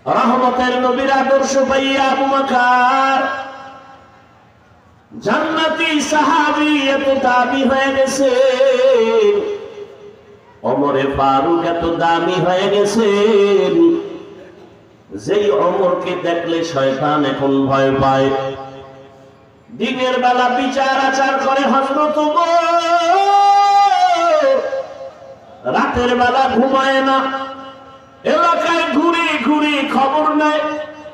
রহমতের নবীর আদর্শ পাইয়া আবু বকর জান্নাতি সাহাবী এত দামি হয়ে গেছে, ওমরে ফারুক এত দামি হয়ে গেছে, যেই ওমরকে দেখলে শয়তান এখন ভয় পায়। দিনের বেলা বিচার আচার করে হযরত ওমর, রাতের বেলা ঘুমায় না, এলাকায় ঘুরে ঘুরে খবর নেয়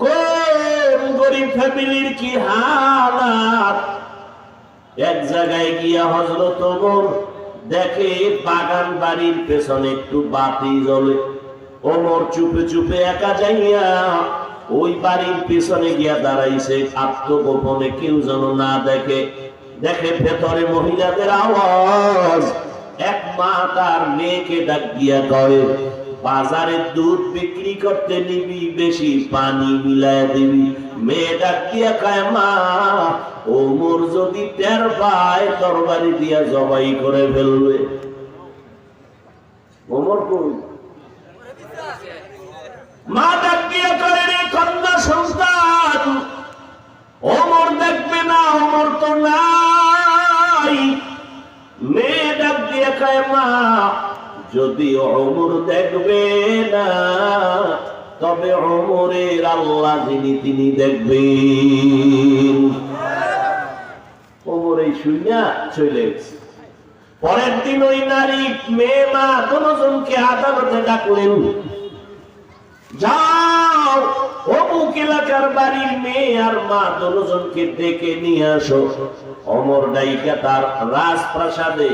কোন গরিব ফ্যামিলির কি হালাত। এক জায়গায় গিয়া হযরত ওমর দেখে বাগান বাড়ির পেছনে একটু বাতি জ্বলে। ওমর চুপে চুপে একা যাইয়া ওই বাড়ির পেছনে গিয়া দাঁড়াইছে, আত্মগোপনে কেউ যেন না দেখে। দেখে ভেতরে মহিলাদের আওয়াজ। এক মা তার মেয়েকে ডাক দিয়া কয়, বাজারে দুধ বিক্রি করতে নিবি, বেশি পানি মিলায় দিবি। মেয়ে ডাক দিয়া কয়, মা ওমর যদি টের পায় তরবারি দিয়া জবাই করে ফেলবে। ওমর কই? মা ডাক দিয়া কয়, রে কন্যা সন্তান, ওমর দেখবে না, ওমর তো নাই। মেয়ে ডাক দিয়া কয়, মা যদি ওমর দেখবে না, তবে ওমরের আল্লাহ যিনি তিনি দেখবেন। ওমর এই শুনিয়া চলে গেছে। পরের দিন ওই নারী মেয়ে মা দুজনকে আদালতে ডাকলেন, যাও অমুক এলাকার বাড়ির মেয়ে আর মা দুজনকে ডেকে নিয়ে আসো। ওমর ডাইকা তার রাজপ্রাসাদে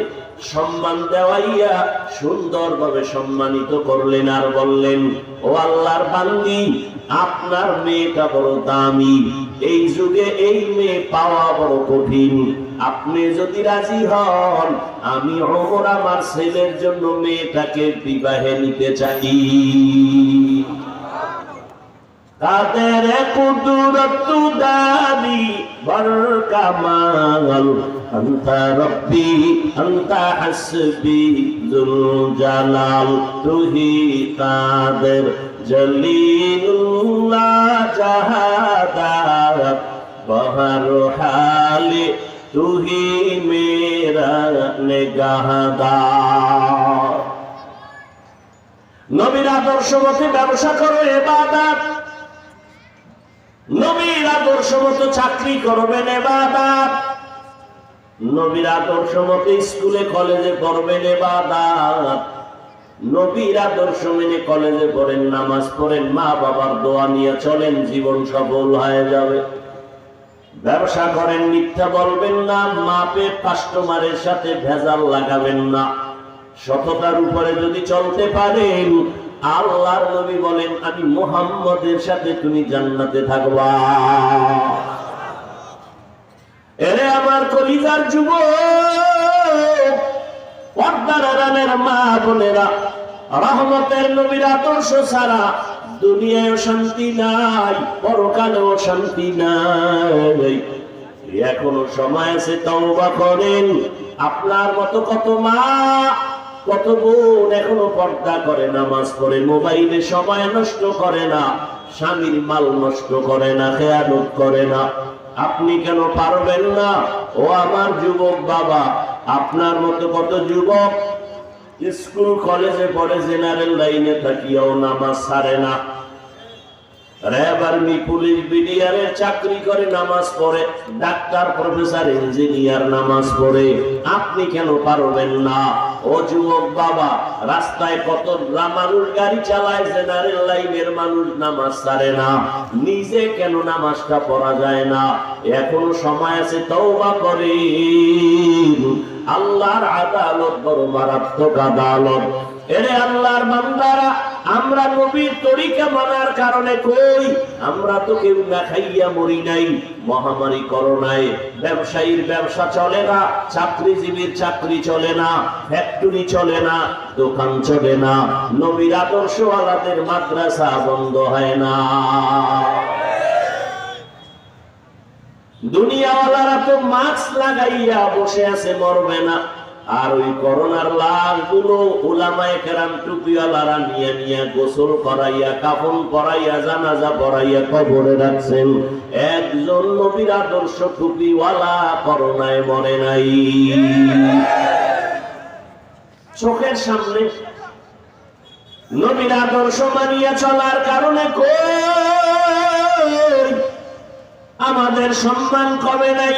সম্মান দেওয়াইয়া সুন্দরভাবে সম্মানিত করলেন আর বললেন, ও আল্লাহর বান্দি, আপনার মেয়েটা বড় দামি, এই যুগে এই মেয়ে পাওয়া বড় কঠিন। আপনি যদি রাজি হন, আমি ওমর আমার ছেলের জন্য মেয়েটাকে বিবাহে নিতে চাই। তাদের কুদরত দানি বরকামাল, আনতা রব্বি আনতা হাসবি যুল জালাল, তুহি কাদের জলিলুল্লাহ জাহাদাত, বহর হালে তুহি মেরা নিগাহদার। নবীর আদর্শ মতে ব্যবসা করো, ইবাদত। নবীর আদর্শ মতো চাকরি করবেন, ইবাদত। নবীর আদর্শ মতো স্কুলে কলেজে পড়বেন, ইবাদত। নবীর আদর্শ মেনে কলেজে পড়েন, নামাজ পড়েন, মা বাবার দোয়া নিয়ে চলেন, জীবন সফল হয়ে যাবে। ব্যবসা করেন, মিথ্যা বলবেন না, মাপে কাস্টমারের সাথে ভেজাল লাগাবেন না। সততার উপরে যদি চলতে পারেন, আল্লাহর নবী বলেন, আমি মুহাম্মদের সাথে তুমি জান্নাতে থাকবা। এরে আমার কলিজার যুবক, পর্দার আড়ালের মা বোনেরা, রহমতের নবীর আদর্শ ছাড়া দুনিয়ায় শান্তি নাই, পরকালেও শান্তি নাই। এখনো সময় আছে, তওবা করেন। আপনার মতো কত মা কত বোন এখনো পর্দা করে, নামাজ পড়ে, মোবাইলে সময় নষ্ট করে না, স্বামীর মাল নষ্ট করে না, খেয়ানত করে না। আপনি কেন পারবেন না? ও আমার যুবক বাবা, আপনার মতো কত যুবক স্কুল কলেজে পড়ে, জেনারেল লাইনে থাকিয়াও নামাজ ছাড়ে না। র্যাব, আর্মি, পুলিশ, বিডিআরের চাকরি করে, নামাজ পড়ে, ডাক্তার, প্রফেসর, ইঞ্জিনিয়ার নামাজ পড়ে। আপনি কেন পারবেন না? ও যুবক বাবা, রাস্তায় কত মানুষ গাড়ি চালায়, জেনারেল লাইনের মানুষ নামাজ ছাড়ে না, নিজে কেন নামাজটা পড়া যায় না? এখনো সময় আছে, তওবা করেন। আল্লাহর আদালত বড় মারাত্মক আদালত। এরে আল্লাহর বান্দারা, আমরা নবীর তরিকা মানার কারণে কই, আমরা তো কেউ না খাইয়া মরি নাই। মহামারী করোনায় ব্যবসায়ীর ব্যবসা চলে না, চাকরিজীবীর চাকরি চলে না, ফ্যাক্টরি চলে না, দোকান চলে না, নবীর আদর্শওয়ালাদের মাদ্রাসা বন্ধ হয় না। দুনিয়াওয়ালারা তো মাস্ক লাগাইয়া বসে আছে, মরবে না। আর ওই করোনার লাশগুলো উলামায়ে কেরাম টুপিওয়ালারা নিয়ে নিয়ে গোসল করাইয়া, কাফন পরাইয়া, জানাজা পরাইয়া কবরে রাখছেন। একজন নবীর আদর্শ টুপিওয়ালা করোনায় মরে নাই। চোখের সামনে নবীর আদর্শ মানিয়া চলার কারণে আমাদের সম্মান কমে নাই।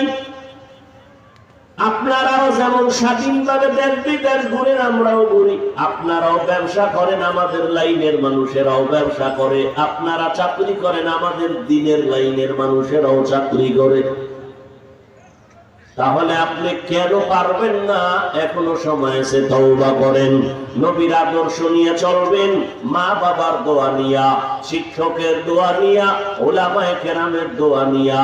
আপনারাও যেমন স্বাধীনভাবে দেশ বিদেশ ঘুরেন, আমরাও ঘুরি। আপনারাও ব্যবসা করেন, আমাদের লাইনের মানুষেরাও ব্যবসা করে। আপনারা চাকরি করেন, আমাদের দিনের লাইনের মানুষেরাও চাকরি করে। তাহলে আপনি কেন পারবেন না? এখনো সময় আছে, তওবা করেন, নবীর আদর্শ নিয়ে চলবেন, মা বাবার দোয়া নিয়া, শিক্ষকের দোয়া নিয়া, উলামায়ে কেরামের দোয়া নিয়া,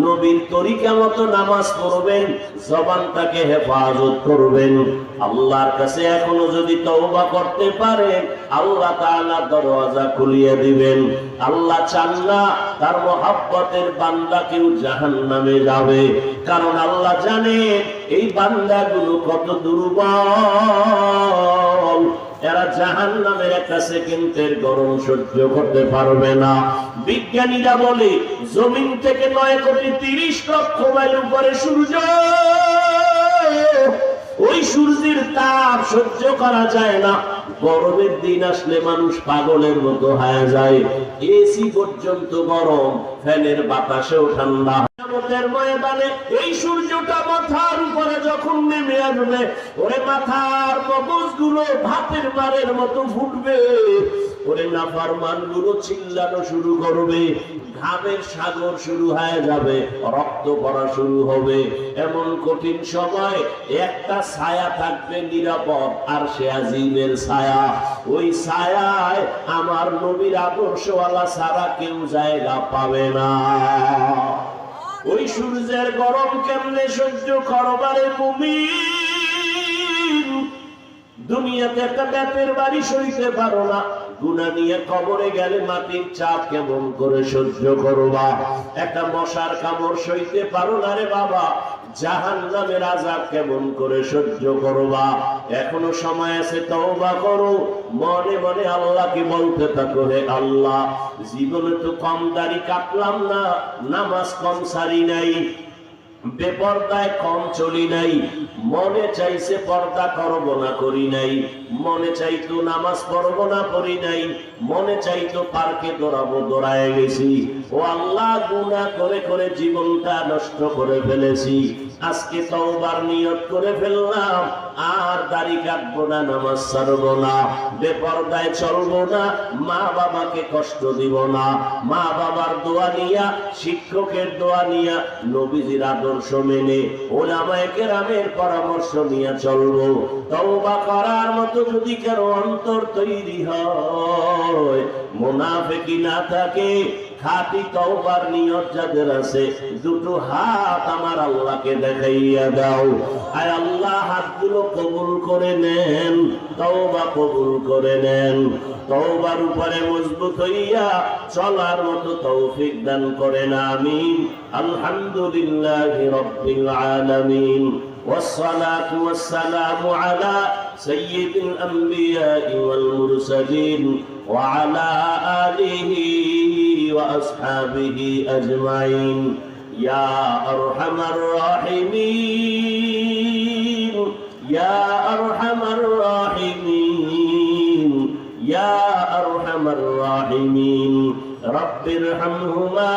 নবীর তরিকা মতো নামাজ পড়বেন, জবানটাকে হেফাজত করবেন। আল্লাহর কাছে এখনো যদি তওবা করতে পারেন, আল্লাহ তাআলা দরওয়াজা খুলিয়ে দিবেন। আল্লাহ চান না তার মহব্বতের বান্দা কেউ জাহান্নামে যাবে, কারণ আল্লাহ জানে এই বান্দাগুলো কত দুর্বল। এরা জাহান্নামের একটা সেকেন্ডের গরম সহ্য করতে পারবে না। বিজ্ঞানীরা বলে জমিন থেকে 9,30,00,000 মাইল উপরে সূর্য, ওই সূর্যের তাপ সহ্য করা যায় না। গরমের দিন আসলে মানুষ পাগলের মতো হয়ে যায়। এসি পর্যন্ত গরম, ফ্যানের বাতাসেও ঠান্ডা। ময়দানে এই সূর্যটা মাথার উপরে যখন নেমে আসবে, ওরে মাথার মগজগুলো ভাতের মারের মতো ফুটবে, ওরে নাফরমান গুলো চিল্লানো শুরু করবে, ঘামের সাগর শুরু হয়ে যাবে, রক্ত পড়া শুরু হবে। এমন কঠিন সময় একটা ছায়া থাকবে নিরাপদ, আর সে আজিমের ছায়া। ওই ছায়ায় আমার নবীর আদর্শওয়ালা ছাড়া কেউ জায়গা পাবে না। ওই সূর্যের গরম কেমনে সহ্য করবারে মুমিন? দুনিয়াতে একটা ব্যাপের বাড়ি সইতে পারো না, গুনাহ নিয়ে কবরে গেলে মাটির চাপ কেমন করে সহ্য করবা? একটা মশার কামড় সইতে পারো না রে বাবা, জাহান্নামের আযাব কেমন করে সহ্য করবা? এখনো সময় আছে, তওবা করো। মনে মনে আল্লাহকে বলতে থাকো, হে আল্লাহ, জীবনে তো কম দাড়ি কাটলাম না, নামাজ কম সারি নাই, বেপরদায় কম চলি নাই, মনে চাইছে পর্দা করব না, করি নাই, মনে চাইতো নামাজ পড়ব না, পড়ি নাই, মনে চাইতো পার্কে দৌড়াবো, দৌড়ায় গেছি। ও আল্লাহ, গুনাহ করে করে জীবনটা নষ্ট করে ফেলেছি। আজকে তওবার নিয়ত করে ফেললাম, আর দাড়ি কাটবো না, নামাজ ছাড়বো না, বেপরদায় চলবো না, মা বাবাকে কষ্ট দিব না। মা বাবার দোয়া নিয়া, শিক্ষকের দোয়া নিয়া, নবীজির আদর্শ মেনে, উলামায়ে কেরামের পরামর্শ নিয়ে চলবো। তওবা করার মতো যদি কারো অন্তর তৈরি হয়, মুনাফিকি না থাকে, খাঁটি তওবার নিয়ত যাদের আছে, দুটো হাত আমার আল্লাহকে দেখাইয়া দাও। আয় আল্লাহ, হাতগুলো কবুল করে নেন, তওবা কবুল করে নেন। তওবার উপরে মজবুত হইয়া চলার মতো তৌফিক দান করেন, আমিন। আলহামদুলিল্লাহি রাব্বিল আলামিন, والصلاة والسلام على سيد الأنبياء والمرسلين وعلى آله وأصحابه أجمعين يا أرحم الراحمين يا أرحم الراحمين يا أرحم الراحمين رب ارحمهما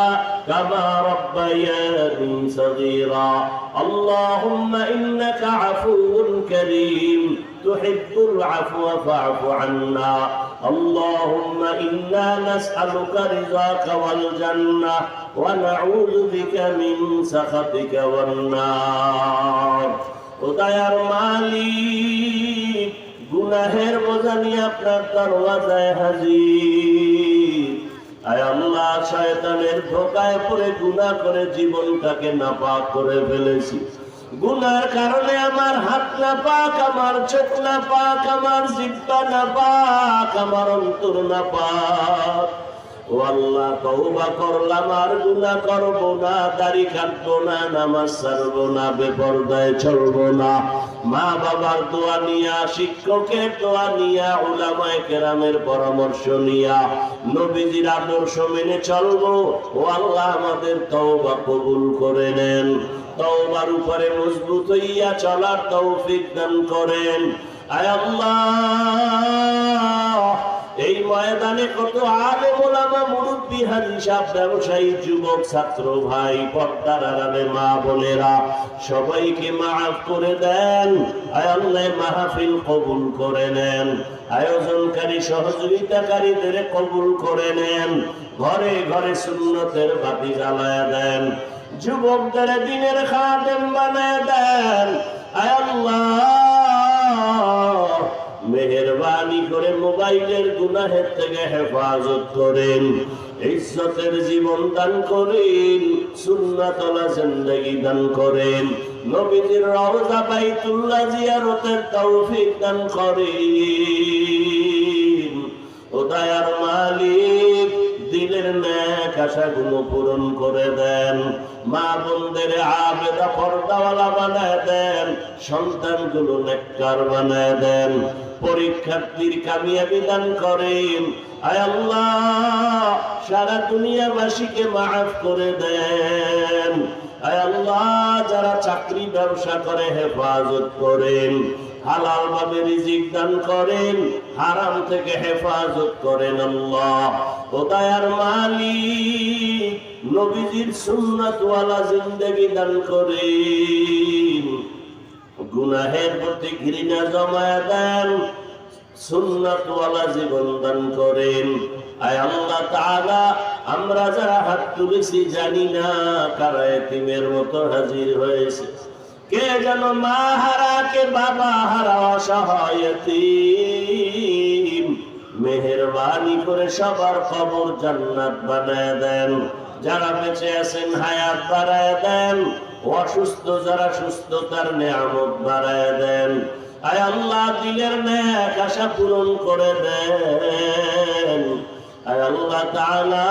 كما ربياني صغيرا اللهم إنك عفو كريم تحب العفو فاعف عنا اللهم إنا نسألك رضاك والجنة ونعوذ بك من سخطك والنار উদয়ার মালিক গুনাহের বোঝা নিয়ে আপনার দরওয়াজায় হাজির। আয় আল্লাহ, শয়তানের ধোঁকায় পড়ে গুনাহ করে জীবনটাকে নাপাক করে ফেলেছি। গুনার কারণে আমার হাত নাপাক, আমার চোখ নাপাক, আমার জিহ্বা নাপাক, আমার অন্তর নাপাক। ও আল্লাহ তওবা করলাম আর গুনাহ করব না, দাড়ি কাটবো না, নামাজ ছাড়বো না, বেপরদায় চলবো না। মা বাবার দোয়া নিয়া, শিক্ষকের দোয়া নিয়া, উলামায়ে কেরামের পরামর্শ নিয়া নবীজির আদর্শ মেনে চলবো। ও আল্লাহ আমাদের তওবা কবুল করে নেন, তওবার উপরে মজবুত হইয়া চলার তৌফিক দান করেন। আয় আল্লাহ, এই ময়দানে কত আলেম ওলামা, মুরব্বি, হাজী সাহেব, ব্যবসায়ী, যুবক, ছাত্র ভাই, পর্দার আড়ালে মা বোনেরা, সবাইকে মাফ করে দেন। আয় আল্লাহ মাহফিল কবুল করে নেন, আয়োজনকারী সহযোগিতাকারীদের কবুল করে নেন, ঘরে ঘরে সুন্নতের বাতি জ্বালায়া দেন, যুবকদের দিনের খাদেম বানায় দেন। আয় আল্লাহ মেহেরবানি করে মোবাইলের গুনাহের থেকে হেফাজত করেন, ইজ্জতের জীবন দান করেন, সুন্নাতওয়ালা জিন্দেগি দান করেন, নবীজির রওজা বাইতুল্লাহ জিয়ারতের তৌফিক দান করেন। ও দয়ার মালিক, দিলের নেক আশাগুলো পূরণ করে দেন, মা বোনদের আবেদা পর্দাওয়ালা বানায় দেন, সন্তানগুলো নেককার বানায় দেন, পরীক্ষার্থীর কামিয়াবি দান করেন। আয় আল্লাহ সারা দুনিয়াবাসীকে মাফ করে দেন। আয় আল্লাহ যারা চাকরি ব্যবসা করে হেফাজত করেন, হালাল ভাবে রিজিক দান করেন, হারাম থেকে হেফাজত করেন। আল্লাহ ও দয়ার মালিক, নবীজির সুন্নাতওয়ালা জিন্দেগি দান করেন, গুনাহের প্রতি ঘৃণা জমায়া দেন, সুন্নাতওয়ালা জীবন দান করেন। আয় আল্লাহ তাআলা, আমরা যারা হাত তুলেছি জানি না কারা এতিমের মতো হাজির হয়েছে, কে যেন মা হারা, কে বাবা হারা, অসহায় এতিম। মেহেরবানি করে সবার কবর জান্নাত বানায় দেন, যারা বেঁচে আছেন হায়াত বাড়ায় দেন, অসুস্থ যারা সুস্থতার নেয়ামত বাড়ায় দেন। আয় আল্লাহ দিলের নেক আশা পূরণ করে দেন। আয় আল্লাহ তাআলা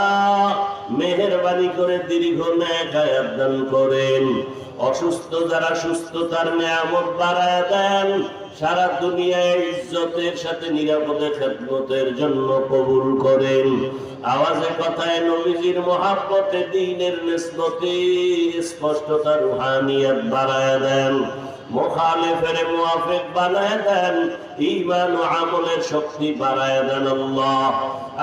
মেহেরবানি করে দীর্ঘ নেক হায়াত দান করেন, অসুস্থ যারা সুস্থতার নেয়ামত বাড়ায় দেন, সারা দুনিয়ায় ইজ্জতের সাথে নিরাপদে খেদমতের জন্য কবুল করেন। আওয়াজে কথায় নবীজির মহাব্বতে, দ্বীনের নিসবতে স্পষ্টতা রুহানিয়ত বাড়ায় দেন, মুখালিফের মুওয়াফিক বানায় দেন, ঈমান ও আমলের শক্তি বাড়ায় দেন। আল্লাহ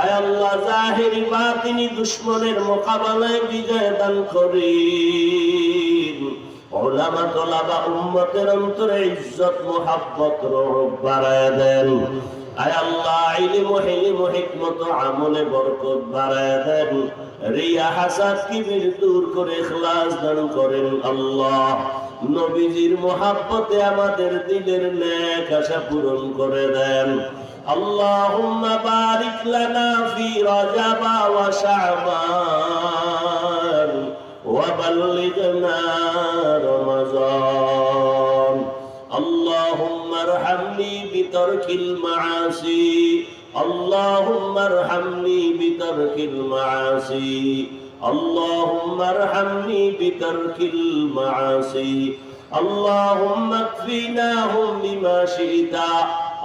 আয় আল্লাহ জাহিরি বাতিনি দুশমনের মোকাবেলায় বিজয় দান করেন। উলামা তোলাবা উম্মতের অন্তরে ইজ্জত মুহাব্বত রূপ বাড়ায় দেন। আয় আল্লাহ ইলম ও হিলম ও হিকমত ও আমলে বরকত বাড়ায় দেন, রিয়া হাসাদ কিবির দূর করে ইখলাস দান করেন। আল্লাহ নবীজির মুহাব্বতে আমাদের দিলের নেক আশা পূরণ করে দেন। আল্লাহুম্মা বারিক লানা ফি রজব ওয়া শাবান ওয়া বাল্লিগনা রমাযান। আল্লাহুম্মা আরহামনি বিতারকিল মাআসি, আল্লাহুম্মা আরহামনি বিতারকিল মাআসি, اللهم ارحمني بترك المعاصي، اللهم اكفناهم بما شئت،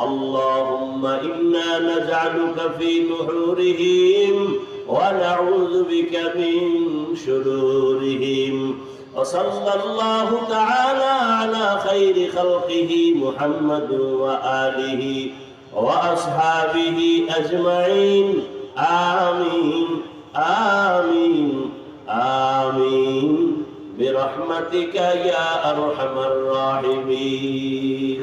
اللهم إنا نجعلك في نحورهم ونعوذ بك من شرورهم. وصلى الله تعالى على خير خلقه محمد وآله وأصحابه أجمعين. آمين آمين آمين برحمتك يا أرحم الراحمين.